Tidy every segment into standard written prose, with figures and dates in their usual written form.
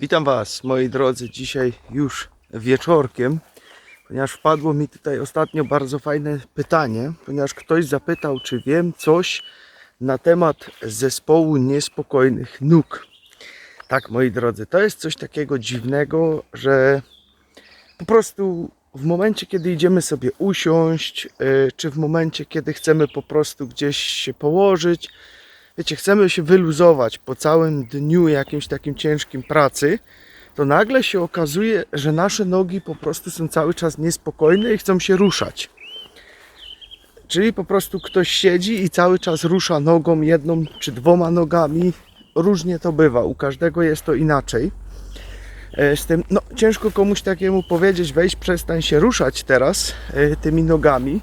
Witam Was, moi drodzy, dzisiaj już wieczorkiem, ponieważ wpadło mi tutaj ostatnio bardzo fajne pytanie, ponieważ ktoś zapytał, czy wiem coś na temat zespołu niespokojnych nóg. Tak, moi drodzy, to jest coś takiego dziwnego, że po prostu w momencie, kiedy idziemy sobie usiąść, czy w momencie, kiedy chcemy po prostu gdzieś się położyć, wiecie, chcemy się wyluzować po całym dniu jakimś takim ciężkim pracy, to nagle się okazuje, że nasze nogi po prostu są cały czas niespokojne i chcą się ruszać. Czyli po prostu ktoś siedzi i cały czas rusza nogą, jedną czy dwoma nogami. Różnie to bywa, u każdego jest to inaczej. Z tym, no, ciężko komuś takiemu powiedzieć, weź, przestań się ruszać teraz tymi nogami,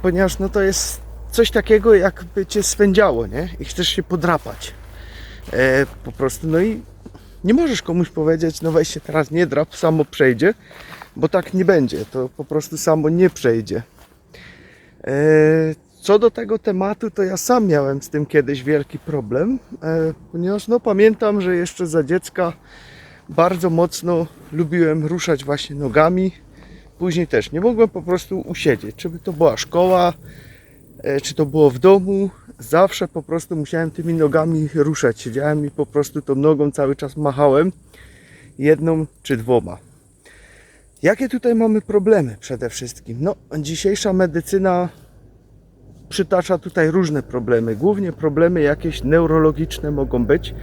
ponieważ no, to jest coś takiego, jakby cię swędziało, nie? I chcesz się podrapać. Po prostu, no i nie możesz komuś powiedzieć, no weź się teraz nie drap, samo przejdzie, bo tak nie będzie, to po prostu samo nie przejdzie. Co do tego tematu, to ja sam miałem z tym kiedyś wielki problem, ponieważ no pamiętam, że jeszcze za dziecka bardzo mocno lubiłem ruszać właśnie nogami. Później też nie mogłem po prostu usiedzieć, czy to była szkoła, czy to było w domu, zawsze po prostu musiałem tymi nogami ruszać. Siedziałem i po prostu tą nogą cały czas machałem, jedną czy dwoma. Jakie tutaj mamy problemy przede wszystkim? No, dzisiejsza medycyna przytacza tutaj różne problemy. Głównie problemy jakieś neurologiczne mogą być,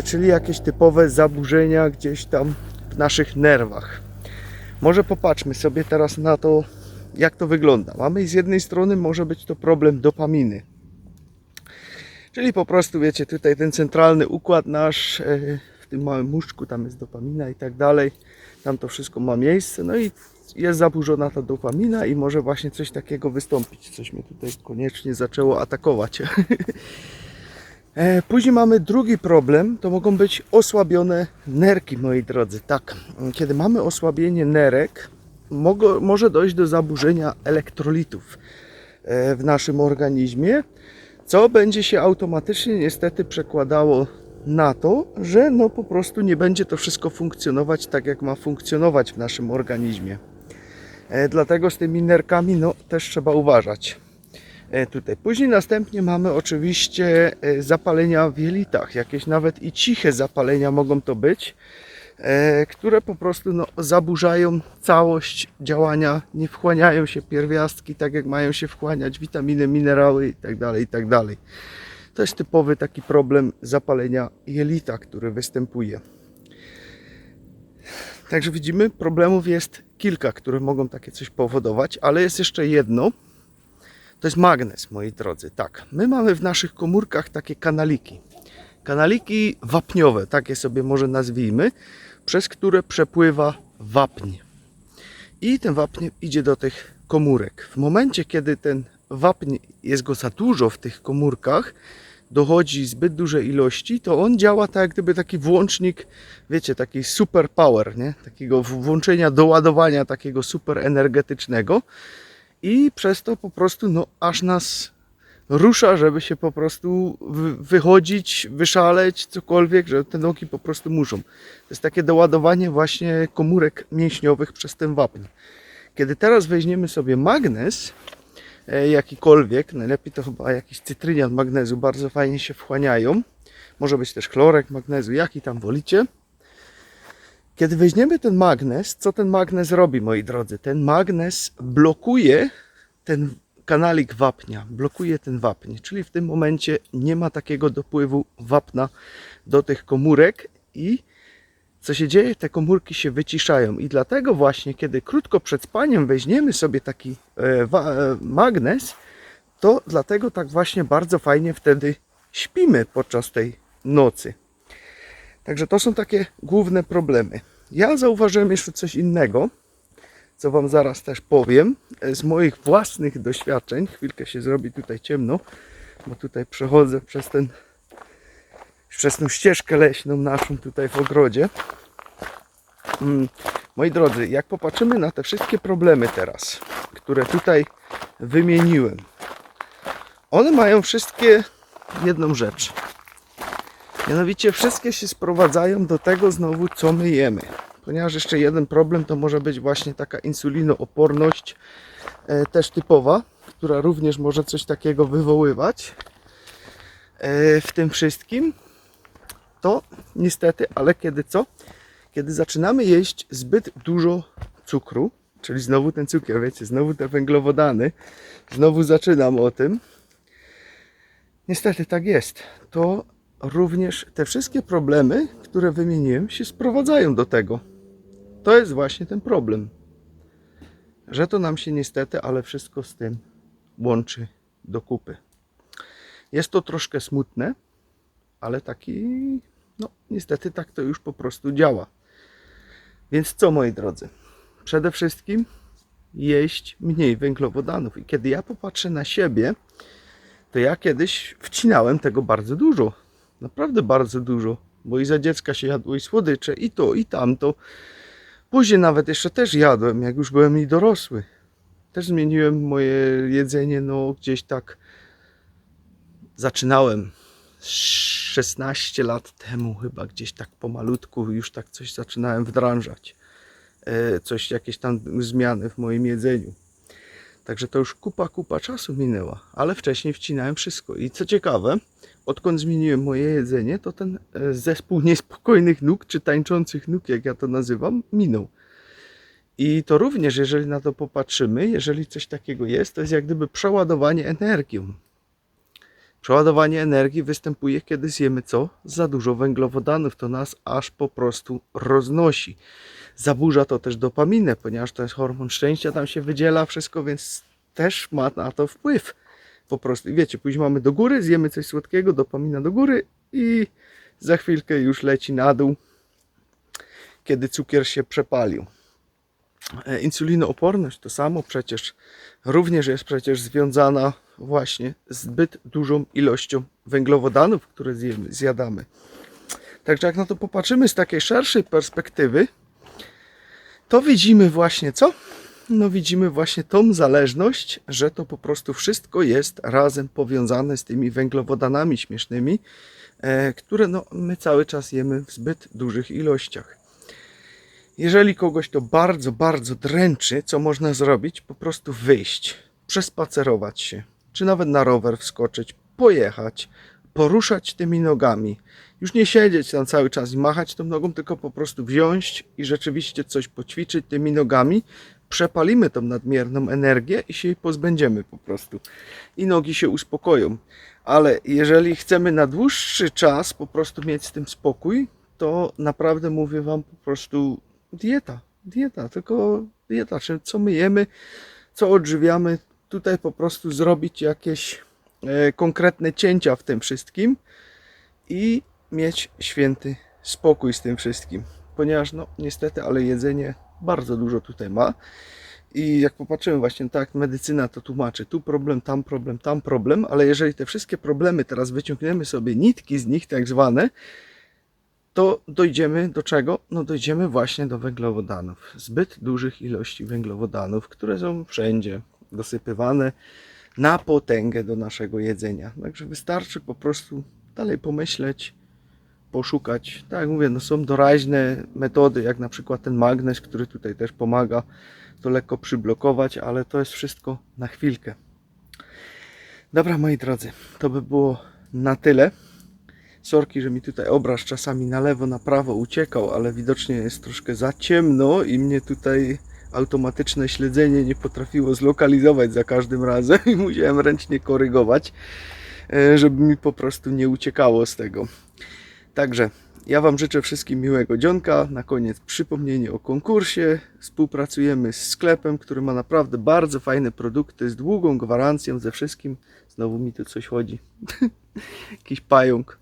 czyli jakieś typowe zaburzenia gdzieś tam w naszych nerwach. Może popatrzmy sobie teraz na to, jak to wygląda. Mamy z jednej strony może być to problem dopaminy. Czyli po prostu, wiecie, tutaj ten centralny układ nasz, w tym małym muszczku, tam jest dopamina i tak dalej. Tam to wszystko ma miejsce, no i jest zaburzona ta dopamina i może właśnie coś takiego wystąpić. Coś mnie tutaj koniecznie zaczęło atakować. Później mamy drugi problem, to mogą być osłabione nerki, moi drodzy. Tak, kiedy mamy osłabienie nerek, może dojść do zaburzenia elektrolitów w naszym organizmie, co będzie się automatycznie niestety przekładało na to, że no po prostu nie będzie to wszystko funkcjonować tak, jak ma funkcjonować w naszym organizmie. Dlatego z tymi nerkami no też trzeba uważać. Tutaj. Później następnie mamy oczywiście zapalenia w jelitach, jakieś nawet i ciche zapalenia mogą to być, które po prostu no, zaburzają całość działania, nie wchłaniają się pierwiastki tak jak mają się wchłaniać, witaminy, minerały itd., itd. To jest typowy taki problem zapalenia jelita, który występuje. Także widzimy, problemów jest kilka, które mogą takie coś powodować, ale jest jeszcze jedno. To jest magnez, moi drodzy. Tak, my mamy w naszych komórkach takie kanaliki. Kanaliki wapniowe, takie sobie może nazwijmy, przez które przepływa wapń. I ten wapń idzie do tych komórek. W momencie, kiedy ten wapń jest go za dużo w tych komórkach, dochodzi zbyt dużej ilości, to on działa tak jak gdyby taki włącznik, wiecie, taki super power, nie? Takiego włączenia, doładowania takiego super energetycznego. I przez to po prostu no, aż nas rusza, żeby się po prostu wychodzić, wyszaleć, cokolwiek, że te nogi po prostu muszą. To jest takie doładowanie właśnie komórek mięśniowych przez ten wapń. Kiedy teraz weźmiemy sobie magnez, jakikolwiek, najlepiej to chyba jakiś cytrynian magnezu, bardzo fajnie się wchłaniają. Może być też chlorek magnezu, jaki tam wolicie. Kiedy weźmiemy ten magnez, co ten magnez robi, moi drodzy? Ten magnez blokuje ten kanalik wapnia, blokuje ten wapń, czyli w tym momencie nie ma takiego dopływu wapna do tych komórek i co się dzieje? Te komórki się wyciszają i dlatego właśnie, kiedy krótko przed spaniem weźmiemy sobie taki magnez, to dlatego tak właśnie bardzo fajnie wtedy śpimy podczas tej nocy. Także to są takie główne problemy. Ja zauważyłem jeszcze coś innego, co Wam zaraz też powiem, z moich własnych doświadczeń. Chwilkę się zrobi tutaj ciemno, bo tutaj przechodzę przez tą ścieżkę leśną naszą tutaj w ogrodzie. Moi drodzy, jak popatrzymy na te wszystkie problemy teraz, które tutaj wymieniłem, one mają wszystkie jedną rzecz. Mianowicie wszystkie się sprowadzają do tego znowu, co my jemy. Ponieważ jeszcze jeden problem to może być właśnie taka insulinooporność też typowa, która również może coś takiego wywoływać w tym wszystkim. To niestety, ale kiedy co? Kiedy zaczynamy jeść zbyt dużo cukru, czyli znowu ten cukier, wiecie, znowu te węglowodany, znowu zaczynam o tym. Niestety tak jest. To również te wszystkie problemy, które wymieniłem, się sprowadzają do tego. To jest właśnie ten problem. Że to nam się niestety, ale wszystko z tym łączy do kupy. Jest to troszkę smutne, ale taki, no niestety tak to już po prostu działa. Więc co, moi drodzy? Przede wszystkim jeść mniej węglowodanów. I kiedy ja popatrzę na siebie, to ja kiedyś wcinałem tego bardzo dużo. Naprawdę bardzo dużo. Bo i za dziecka się jadło i słodycze, i to, i tamto. Później nawet jeszcze też jadłem, jak już byłem i dorosły. Też zmieniłem moje jedzenie, no gdzieś tak zaczynałem 16 lat temu chyba, gdzieś tak pomalutku już tak coś zaczynałem wdrażać. Coś, jakieś tam zmiany w moim jedzeniu. Także to już kupa czasu minęła, ale wcześniej wcinałem wszystko. I co ciekawe, odkąd zmieniłem moje jedzenie, to ten zespół niespokojnych nóg, czy tańczących nóg, jak ja to nazywam, minął. I to również, jeżeli na to popatrzymy, jeżeli coś takiego jest, to jest jak gdyby przeładowanie energią. Przeładowanie energii występuje, kiedy zjemy co? Za dużo węglowodanów, to nas aż po prostu roznosi. Zaburza to też dopaminę, ponieważ to jest hormon szczęścia, tam się wydziela wszystko, więc też ma na to wpływ. Po prostu, i wiecie, później mamy do góry, zjemy coś słodkiego, dopamina do góry i za chwilkę już leci na dół, kiedy cukier się przepalił. Insulinooporność to samo przecież również jest przecież związana właśnie z zbyt dużą ilością węglowodanów, które zjadamy. Także jak na to popatrzymy z takiej szerszej perspektywy, to widzimy właśnie co? No widzimy właśnie tą zależność, że to po prostu wszystko jest razem powiązane z tymi węglowodanami śmiesznymi, które no, my cały czas jemy w zbyt dużych ilościach. Jeżeli kogoś to bardzo dręczy, co można zrobić? Po prostu wyjść, przespacerować się, czy nawet na rower wskoczyć, pojechać, poruszać tymi nogami. Już nie siedzieć tam cały czas i machać tą nogą, tylko po prostu wziąć i rzeczywiście coś poćwiczyć tymi nogami. Przepalimy tą nadmierną energię i się jej pozbędziemy po prostu. I nogi się uspokoją. Ale jeżeli chcemy na dłuższy czas po prostu mieć z tym spokój, to naprawdę mówię Wam po prostu dieta, tylko dieta, czyli co my jemy, co odżywiamy, tutaj po prostu zrobić jakieś konkretne cięcia w tym wszystkim i mieć święty spokój z tym wszystkim, ponieważ no niestety, ale jedzenie bardzo dużo tutaj ma i jak popatrzymy właśnie tak, medycyna to tłumaczy, tu problem, tam problem, ale jeżeli te wszystkie problemy teraz wyciągniemy sobie nitki z nich tak zwane, to dojdziemy do czego? No dojdziemy właśnie do węglowodanów. Zbyt dużych ilości węglowodanów, które są wszędzie dosypywane na potęgę do naszego jedzenia. Także wystarczy po prostu dalej pomyśleć, poszukać. Tak jak mówię, no są doraźne metody, jak na przykład ten magnes, który tutaj też pomaga to lekko przyblokować, ale to jest wszystko na chwilkę. Dobra, moi drodzy, to by było na tyle. Sorki, że mi tutaj obraz czasami na lewo, na prawo uciekał, ale widocznie jest troszkę za ciemno i mnie tutaj automatyczne śledzenie nie potrafiło zlokalizować za każdym razem i musiałem ręcznie korygować, żeby mi po prostu nie uciekało z tego. Także ja Wam życzę wszystkim miłego dzionka. Na koniec przypomnienie o konkursie. Współpracujemy z sklepem, który ma naprawdę bardzo fajne produkty z długą gwarancją, ze wszystkim. Znowu mi tu coś chodzi. Jakiś pająk.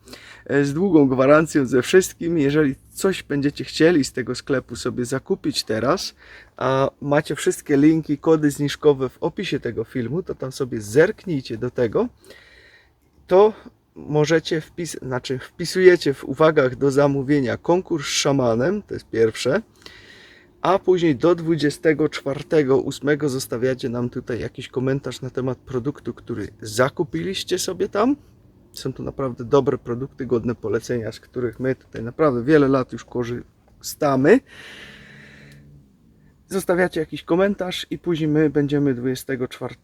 Z długą gwarancją ze wszystkim. Jeżeli coś będziecie chcieli z tego sklepu sobie zakupić teraz, a macie wszystkie linki, kody zniżkowe w opisie tego filmu, to tam sobie zerknijcie do tego. To możecie wpisujecie w uwagach do zamówienia konkurs z szamanem, to jest pierwsze, a później do 24/8 zostawiacie nam tutaj jakiś komentarz na temat produktu, który zakupiliście sobie tam Są to naprawdę dobre produkty, godne polecenia, z których my tutaj naprawdę wiele lat już korzystamy. Zostawiacie jakiś komentarz i później my będziemy 24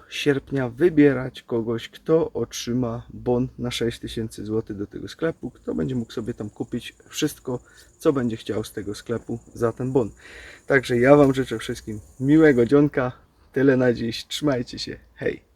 sierpnia wybierać kogoś, kto otrzyma bon na 6000 zł do tego sklepu, kto będzie mógł sobie tam kupić wszystko, co będzie chciał z tego sklepu za ten bon. Także ja Wam życzę wszystkim miłego dzionka. Tyle na dziś. Trzymajcie się. Hej!